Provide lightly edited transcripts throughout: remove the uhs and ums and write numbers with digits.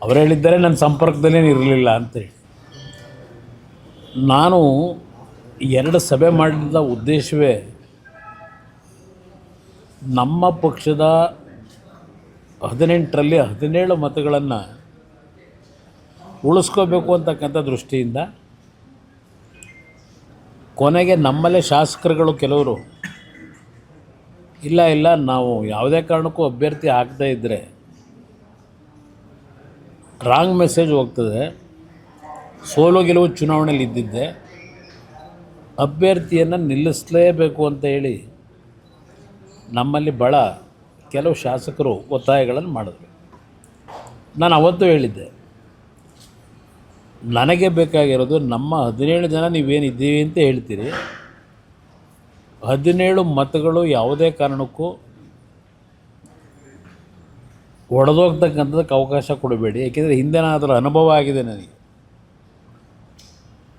ಅವರು ಹೇಳಿದ್ದಾರೆ ನನ್ನ ಸಂಪರ್ಕದಲ್ಲೇನು ಇರಲಿಲ್ಲ ಅಂತೇಳಿ. ನಾನು 2 ಸಭೆ ಮಾಡಿದ ಉದ್ದೇಶವೇ ನಮ್ಮ ಪಕ್ಷದ 18ರಲ್ಲಿ 17 ಮತಗಳನ್ನು ಉಳಿಸ್ಕೋಬೇಕು ಅಂತಕ್ಕಂಥ ದೃಷ್ಟಿಯಿಂದ. ಕೊನೆಗೆ ನಮ್ಮಲ್ಲೇ ಶಾಸಕರುಗಳು ಕೆಲವರು ಇಲ್ಲ ನಾವು ಯಾವುದೇ ಕಾರಣಕ್ಕೂ ಅಭ್ಯರ್ಥಿ ಹಾಕದೇ ಇದ್ದರೆ ರಾಂಗ್ ಮೆಸೇಜ್ ಹೋಗ್ತದೆ, ಸೋಲು ಗೆಲುವು ಚುನಾವಣೆಯಲ್ಲಿ ಇದ್ದಿದ್ದೆ, ಅಭ್ಯರ್ಥಿಯನ್ನು ನಿಲ್ಲಿಸಲೇಬೇಕು ಅಂತ ಹೇಳಿ ನಮ್ಮಲ್ಲಿ ಭಾಳ ಕೆಲವು ಶಾಸಕರು ಒತ್ತಾಯಗಳನ್ನು ಮಾಡಿದ್ರು. ನಾನು ಅವತ್ತು ಹೇಳಿದ್ದೆ, ನನಗೆ ಬೇಕಾಗಿರೋದು ನಮ್ಮ 17 ಜನ ನೀವೇನಿದ್ದೀವಿ ಅಂತ ಹೇಳ್ತೀರಿ, 17 ಮತಗಳು ಯಾವುದೇ ಕಾರಣಕ್ಕೂ ಒಡೆದೋಗ್ತಕ್ಕಂಥದ್ದಕ್ಕೆ ಅವಕಾಶ ಕೊಡಬೇಡಿ. ಏಕೆಂದರೆ ಹಿಂದೆ ಅದರ ಅನುಭವ ಆಗಿದೆ ನನಗೆ.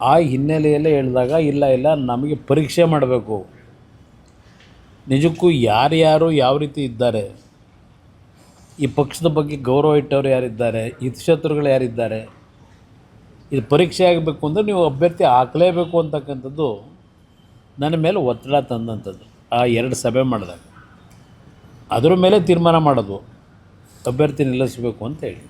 ಆ ಹಿನ್ನೆಲೆಯಲ್ಲೇ ಹೇಳಿದಾಗ ಇಲ್ಲ ನಮಗೆ ಪರೀಕ್ಷೆ ಮಾಡಬೇಕು, ನಿಜಕ್ಕೂ ಯಾರ್ಯಾರು ಯಾವ ರೀತಿ ಇದ್ದಾರೆ, ಈ ಪಕ್ಷದ ಬಗ್ಗೆ ಗೌರವ ಇಟ್ಟವರು ಯಾರಿದ್ದಾರೆ, ಹಿತಶತ್ರುಗಳು ಯಾರಿದ್ದಾರೆ, ಇದು ಪರೀಕ್ಷೆ ಆಗಬೇಕು ಅಂದರೆ ನೀವು ಅಭ್ಯರ್ಥಿ ಹಾಕಲೇಬೇಕು ಅಂತಕ್ಕಂಥದ್ದು ನನ್ನ ಮೇಲೆ ಒತ್ತಡ ತಂದಂಥದ್ದು. ಆ 2 ಸಭೆ ಮಾಡಿದಾಗ ಅದರ ಮೇಲೆ ತೀರ್ಮಾನ ಮಾಡೋದು ಅಭ್ಯರ್ಥಿ ನಿಲ್ಲಿಸಬೇಕು ಅಂತ ಹೇಳಿ.